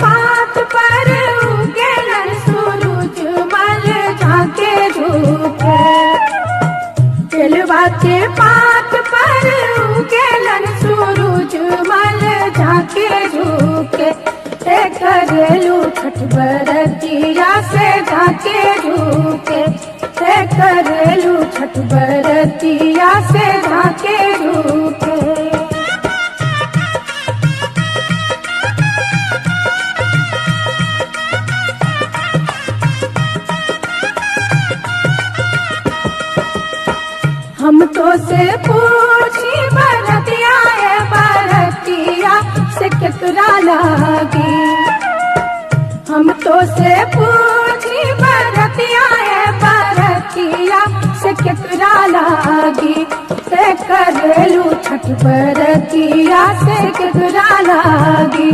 पात पर उगेलन सूरज मल झाके झुके। केलवा के पात पर उगेलन सूरज मल झाके झुके। करेलू छठ बरतिया से झाके झुके। करेलू छठ बरतिया से झाके झुके। हम तो से पूछी बरतिया है बरतिया से कितना लागी। हम तो से पूछी बरतिया है बरतिया से कितना लागी। से करेलू छठ बरतिया से कितना लागी।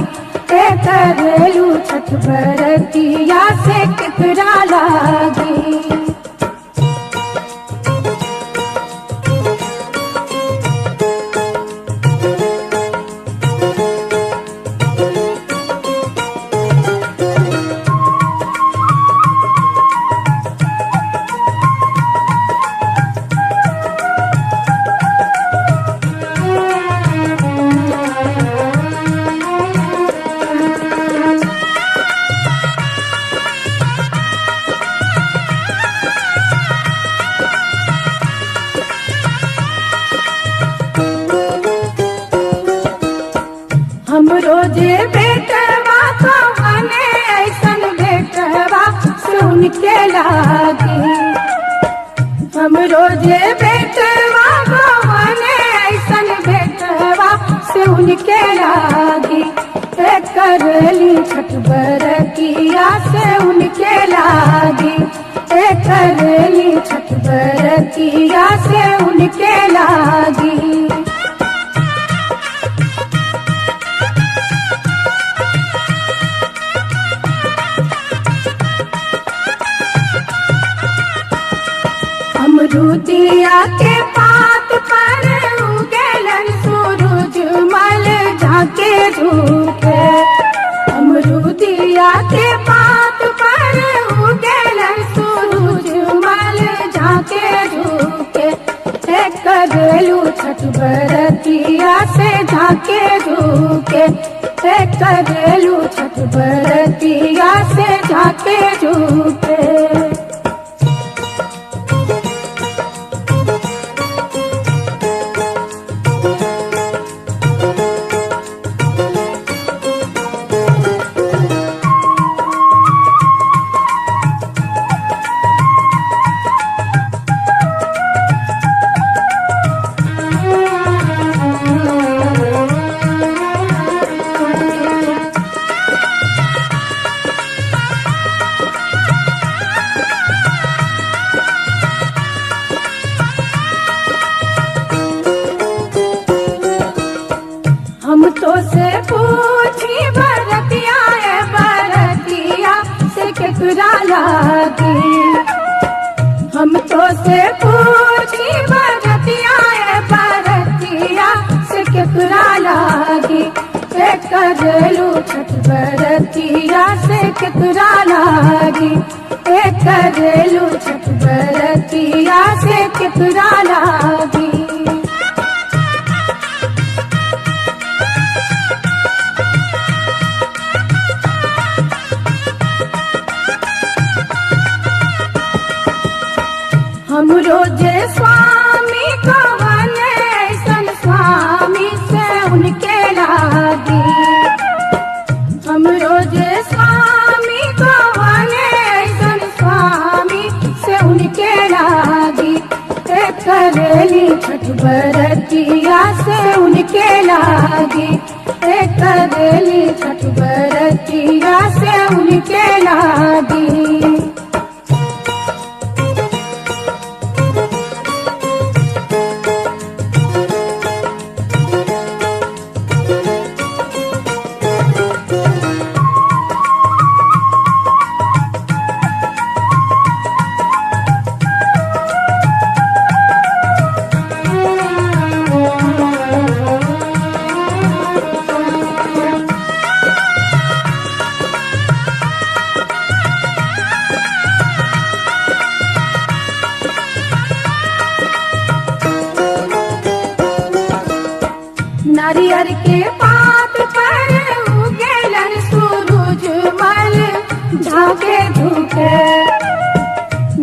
करेलू छठ बरतिया से कितना लागी। हम रोजे बेटवा को हने ऐसन बेटवा सुन के लागी। हम रोजे बेटवा को हने ऐसन बेटवा सुन के लागी। करेली छठ बरतिया से उनके लागी। करेली छठ बरतिया से उनके लागी। अमरूदिया के पात पर उगेलन सूरज मल झाके झुके। अमरूदिया के पात पर उगेलन सूरज मल झाके झुके। करेलू छठ बरतिया से झाके झुके। करेलू छठ बरतिया से झाके झुके। हम तो से पूछी बरतिया है बरतिया से केकरा लागी। हम तो से पूछी बरतिया है बरतिया से केकरा लागी। करेलू छठ बरतिया से केकरा लागी। करेलू छठ बरतिया से केकरा लागी। हम रोजे स्वामी को हने ऐसन स्वामी से उनके लागी। हम रोजे स्वामी को हने ऐसन स्वामी से उनके लागी। करेली छठ बरतिया से उनके लागी। करेली छठ बरतिया से उनके लागी। नारियर के पात पर उगेलन सूरज मल झाके झुके।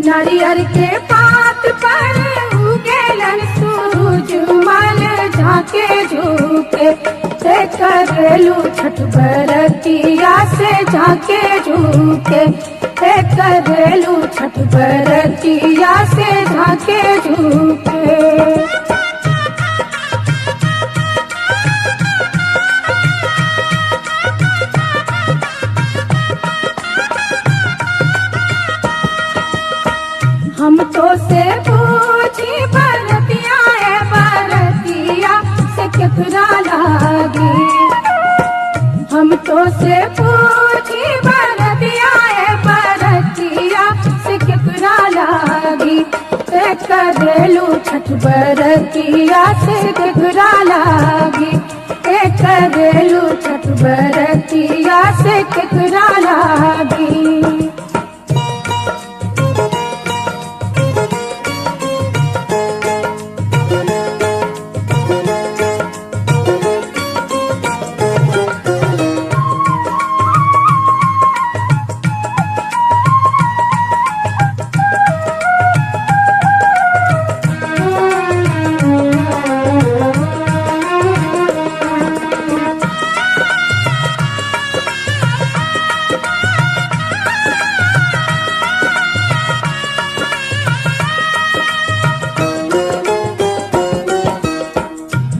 नारियर के पात पर उगेलन सूरज मल झाके झुके। ते करेलू छठ बरतिया से झाके झुके। ते करेलू छठ बरतिया से झाके झुके। हम तो से पूछी बरतिया है बरतिया से केकरा लागी। हम तो से पूछी बरतिया है बरतिया से केकरा लागी। ते करेलू छठ बरतिया से केकरा लागी। ते करेलू छठ बरतिया से केकरा लागी।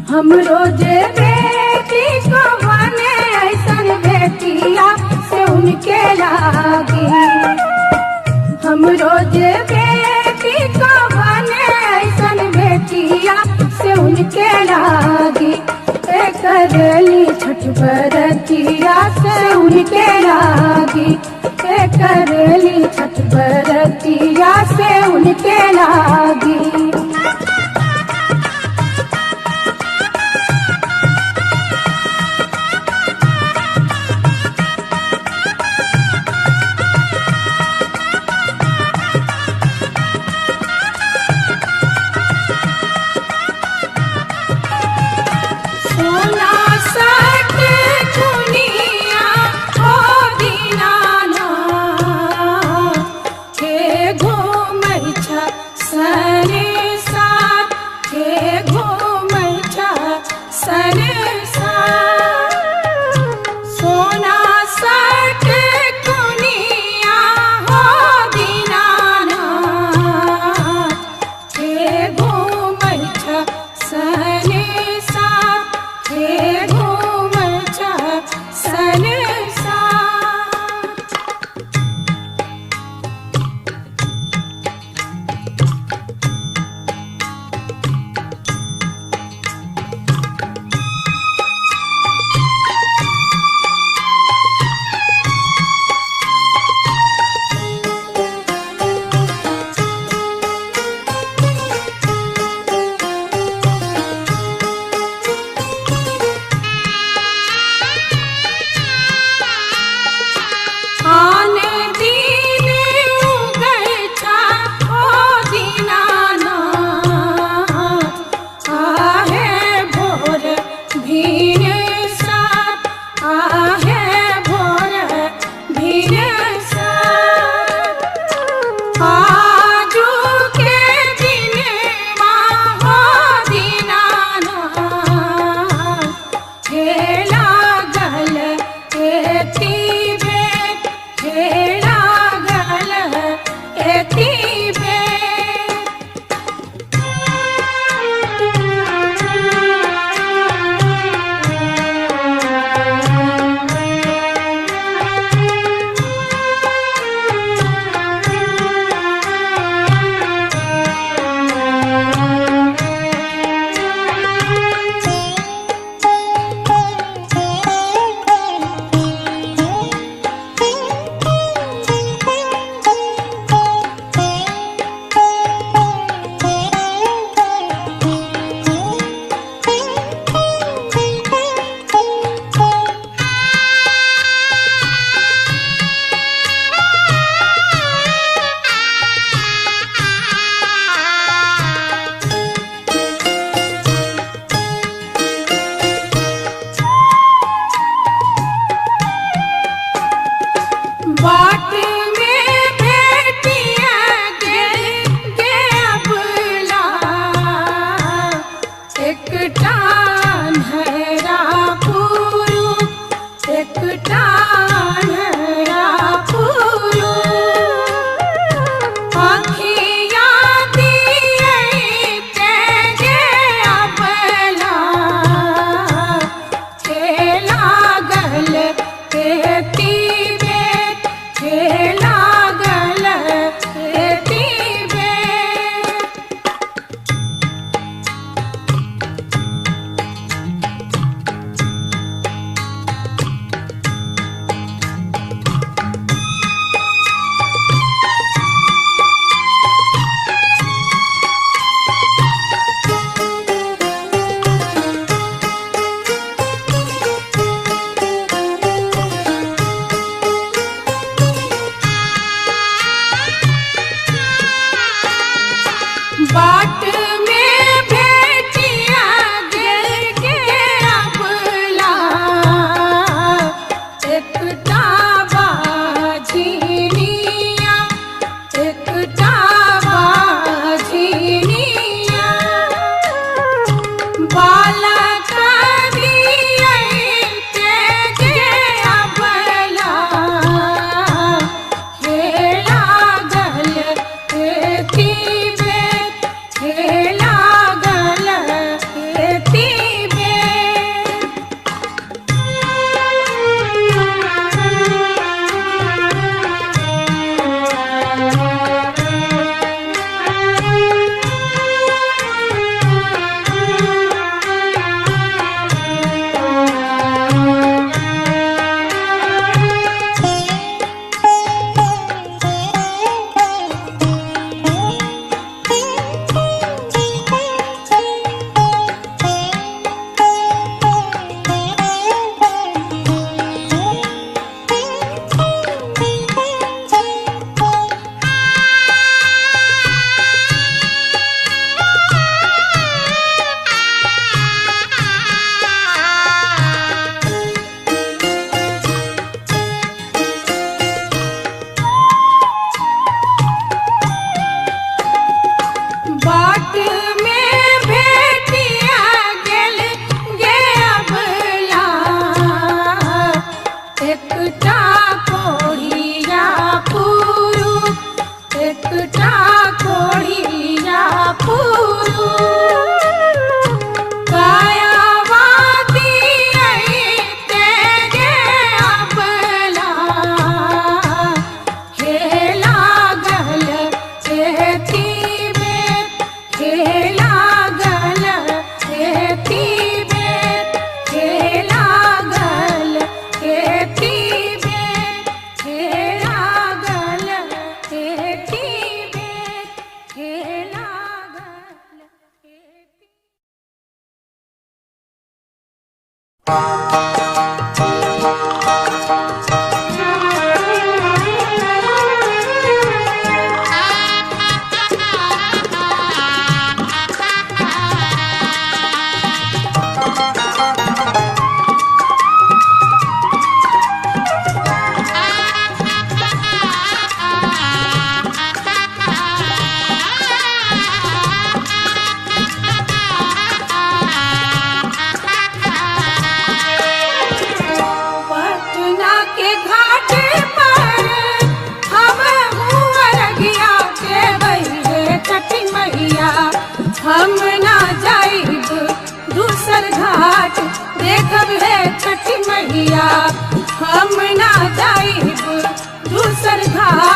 हम रोजे बेटी को बने ऐसन बेटिया से उनके लागी। हम रोजे बेटी को बने ऐसन बेटिया से उनके लागी। ते करेली छठ बरतिया से उनके लागी। ते करेली छठ बरतिया से उनके लागी।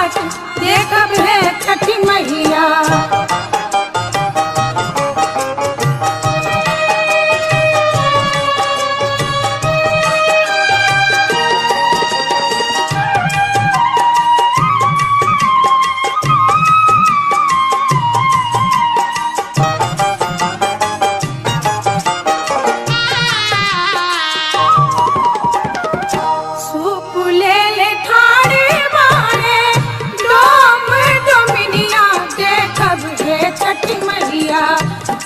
घाट देखब है छठी मैया।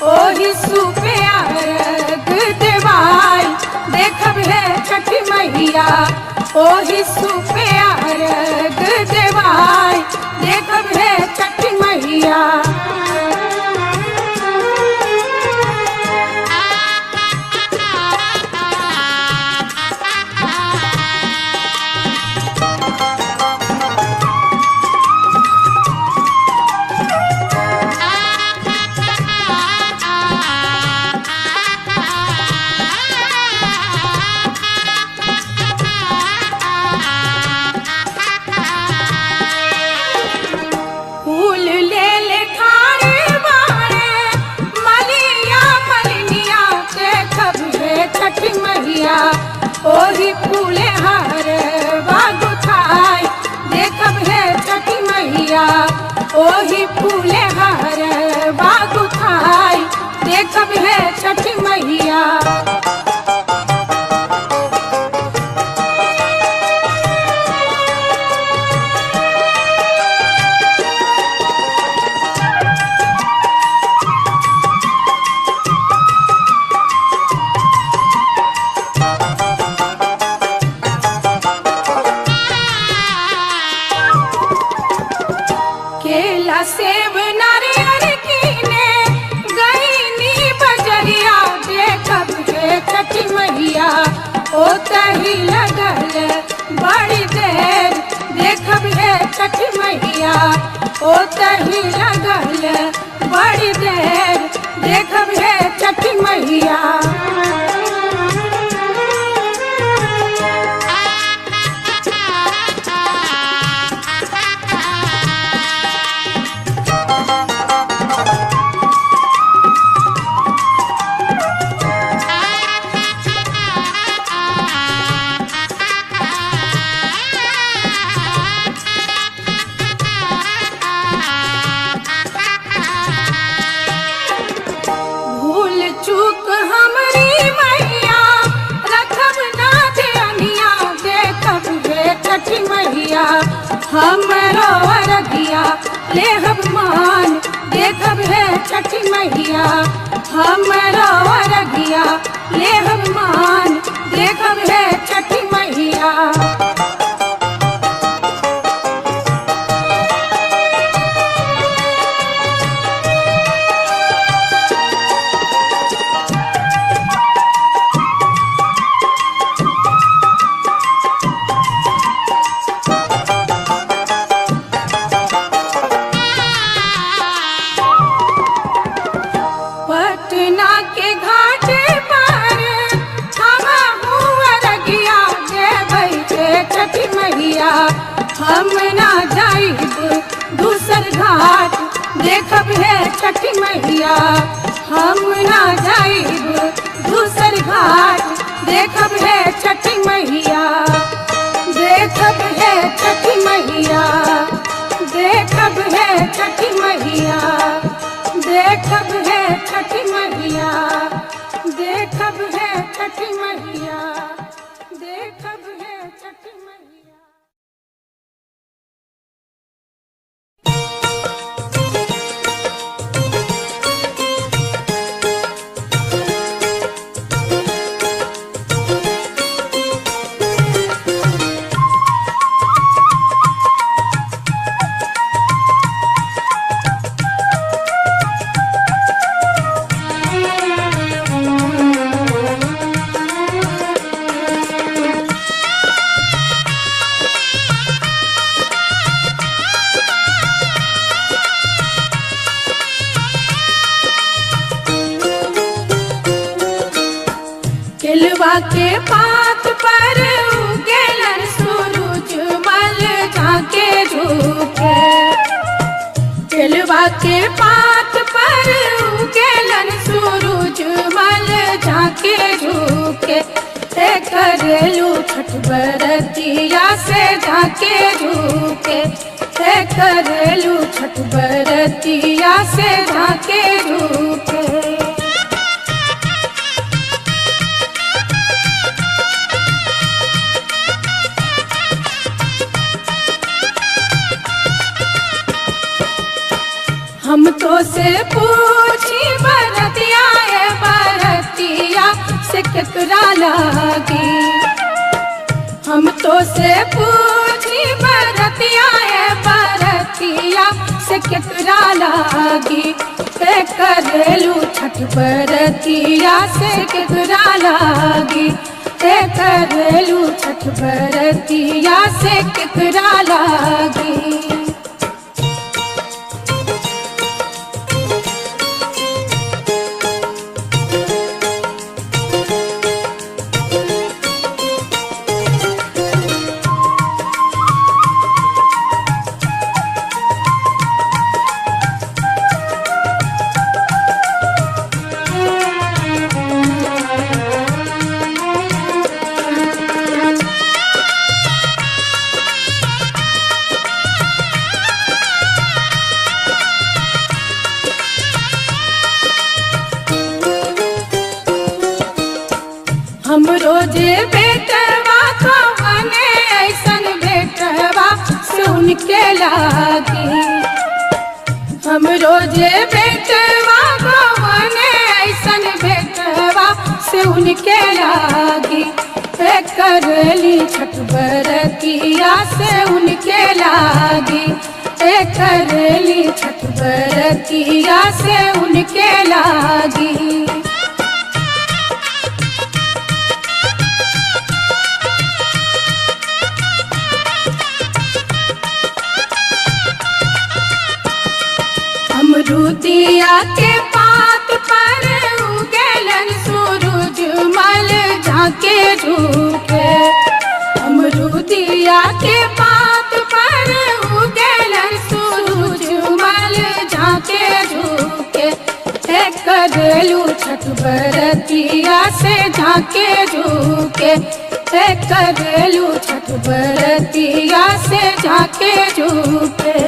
ओही सुपे अर्घ देवाई देखब है छठी मैया। ओही सुपे अर्घ देवाई देखब है छठी मैया। ओही फूले हार बागुथाई देखब है छठी मैया। ओही फूले हार बागुथाई देखब है छठी मैया। सेब नारियल कीने गईनी बजरिया देखब है छठी मैया। ओ तही लगल बड़ी देर देखब है छठी मैया। ओ तही लगल बड़ी देर देखब है छठी मैया। चूक हमरी मैया रखब ना ध्यानिया देखब है छठी मैया। हमरो अरगिया लेहब मान देखब है छठी मैया। हमरो अरगिया लेहब मान देखब है छठी मैया। पटना के घाट पर हमहू अरगिया देबै है छठी मैया। हम ना जाइब दूसर घाट देखब है छठी मैया। हम ना जाइब दूसर घाट देखब है छठी मैया। देखब है छठी मैया। देखब है छठी मैया। देखब है छठी मैया। देखब है छठी मैया। देखब है छठी मैया। केलवा के पात पर उगेलन सूरज मल झाके झूके। केलवा के पात पर उगेलन सूरज मल झाके झुके करेलू छठ बरतिया से झाके झुके करेलू छठ बरतिया से झाके झुके। हम तो से पूछी बरतिया है बरतिया से केकरा लागी। हम तो से पूछी बरतिया है बरतिया से केकरा लागी। करेलू छठ बरतिया से केकरा लागी। करेलू छठ बरतिया से केकरा लागी। हम रोजे बेटवा कवने ऐसन बेटवा सुन के लागी। हम रोजे बेटवा कवने ऐसन बेटवा सुन के लागी। करली छठ बरतिया से उनके लागी। करली छठ बरतिया से उनके लागी। अमरूदिया के पात पर उगेलन सूरज मल झाके झुके। अमरूदिया के पात पर उगेलन सूरज मल झाके झुके। करेलू छठ बरतिया से झाके झुके। करेलू छठ बरतिया से झाके झुके।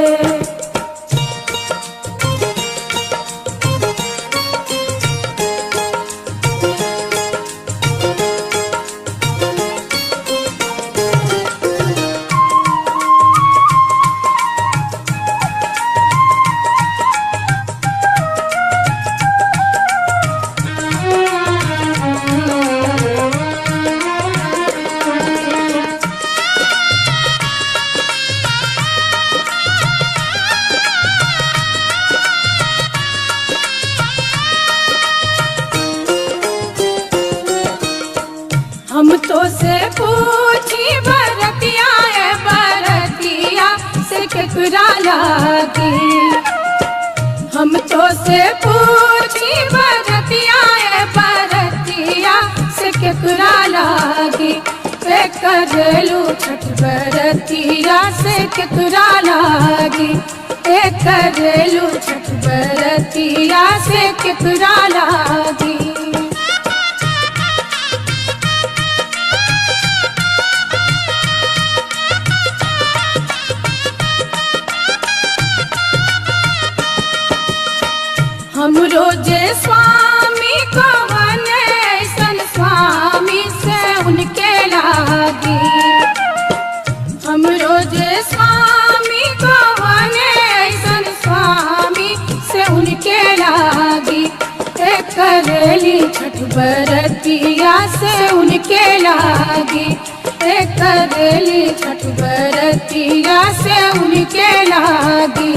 हम तो से पूछी बरतिया है बरतिया से केकरा लागी। हम तो से पूछी बरतिया है बरतिया से केकरा लागी। करेलू छठ बरतिया से केकरा लागी। करेलू छठ बरतिया से केकरा लागी। हम रोजे स्वामी कवने ऐसन स्वामी से उनके लागी। हम रोजे स्वामी कवने ऐसन स्वामी से उनके लागी। करेली छठ बरतिया से उनके लागी। करेली छठ बरतिया से उनके लागी।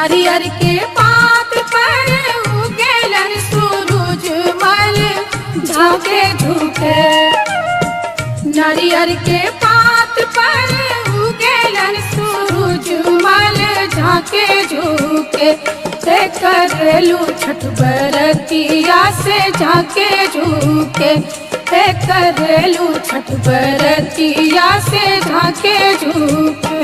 नारियर के पात पर उगेलन सूरज मल झाके झुके। नारियर के पात पर उगेलन सूरज मल झाके झुके। करेलू छठ बरतिया से झाके झुके। करेलू छठ बरतिया से झाके झुके।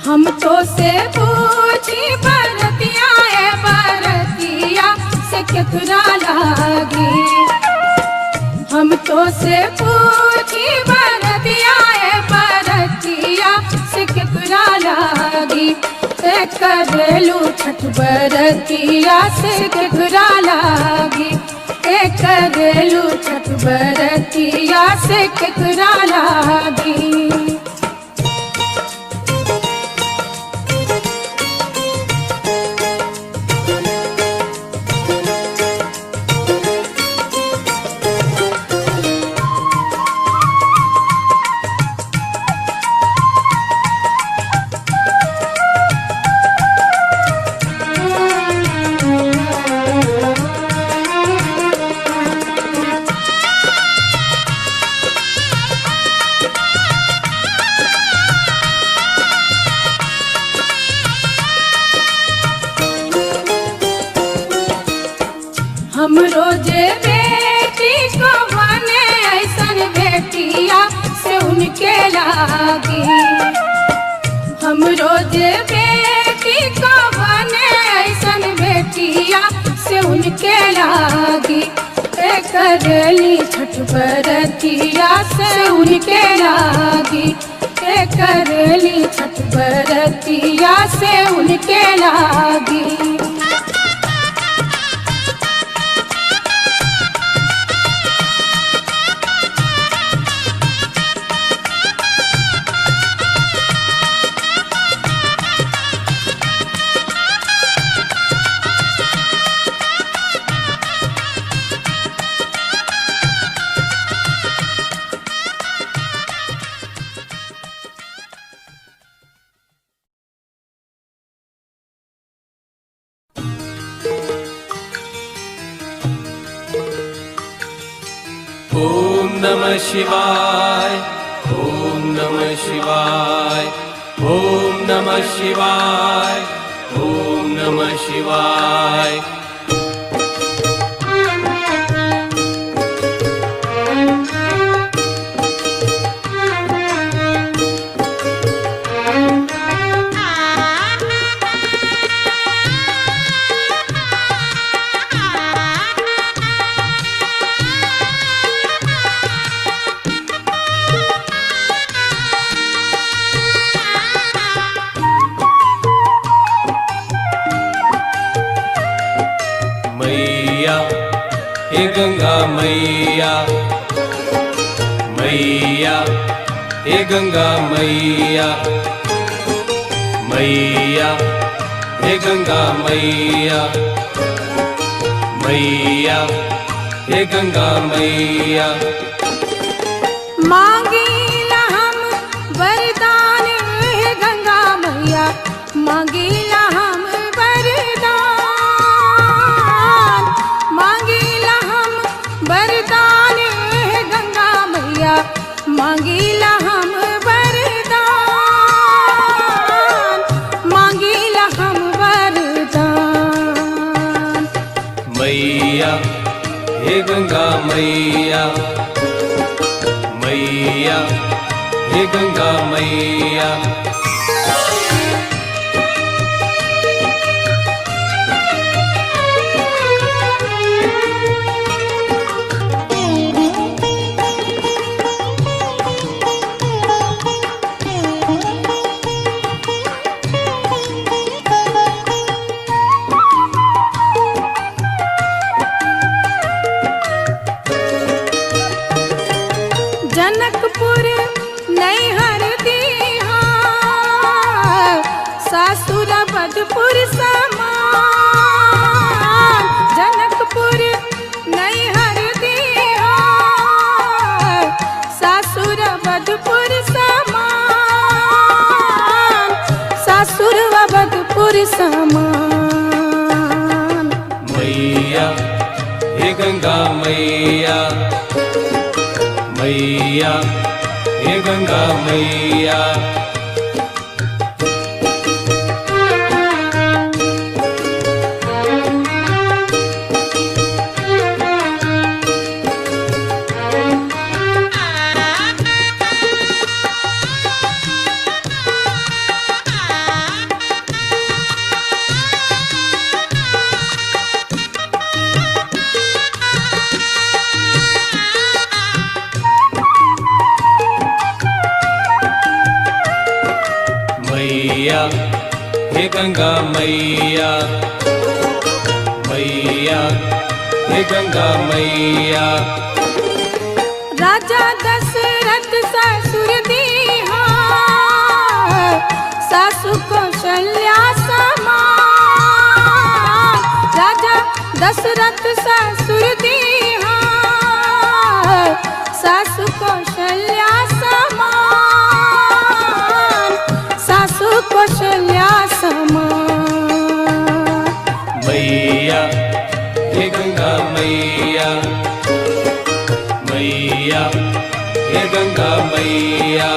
हम तो से पूछी बरतिया है बरतिया से केकरा लागी। हम तो से पूछी बरतिया है बरतिया से केकरा लागी। करेलू छठ बरतिया से केकरा लागी। करेलू छठ बरतिया से केकरा लागी। हम रोजे बेटी को बने ऐसन बेटिया से उनके लागी। हम रोजे बेटी को बने ऐसन बेटिया से उनके लागी। करेली छठ बरतिया से उनके लागी। करेली छठ बरतिया से उनके लागी। ओम नमः शिवाय। ओम नमः शिवाय। ओम नमः शिवाय। ओम नमः शिवाय। मैया हे गंगा मैया। मैया हे गंगा मैया। मैया हे गंगा मैया। मैया हे गंगा मैया। मांगीला हम वरदान हे गंगा मैया। मांगीला हम वरदान। मांगीला हम वरदान हे गंगा मैया। मांगीला हम वरदान। मांगीला हम वरदान। मैया हे गंगा मैया। मैया हे गंगा मैया। जनकपुर नैहर दीहा सासुर बदपुर समान। जनकपुर सुर समान। मैया हे गंगा मैया, मैया हे गंगा मैया। मैया हे गंगा मैया, मैया हे गंगा मैया। राजा दशरथ ससुर दीहा, सासु कौशल्या समान। राजा दशरथ ससुर दीहा, सासु कौशल्या समान, सासु कौशल्या समान। मैया हे गंगा मैया, मैया हे गंगा मैया।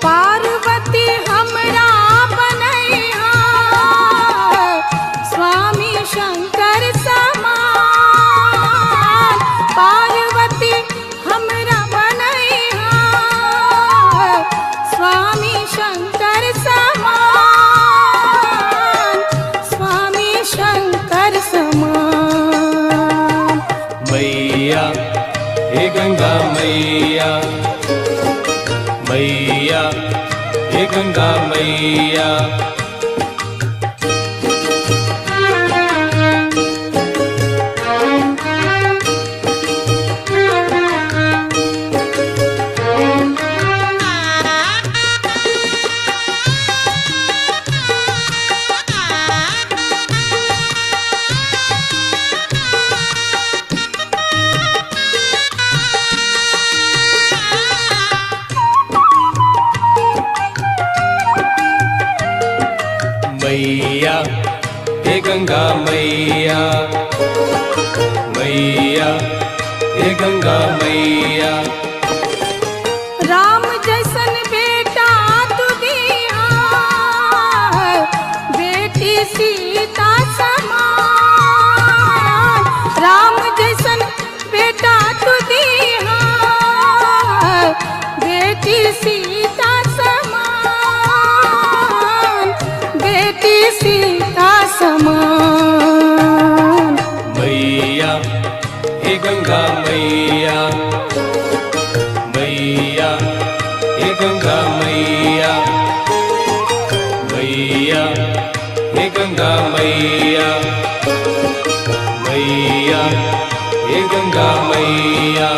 पार्वती हमरा बनैहा, स्वामी शंकर समान। पार्वती हमरा बनैहा, स्वामी शंकर समान, स्वामी शंकर समान। मैया हे गंगा मैया, मैया हे गंगा मैया। मैया हे गंगा मैया, मैया हे गंगा मैया। राम जैसन बेटा तू दिया, बेटी सीता समान। राम जैसन बेटा तू दिया, बेटी सीता समान, बेटी सीता समान। मैया हे गंगा मैया, मैया हे गंगा मैया। मैया हे गंगा मैया, मैया हे गंगा मैया।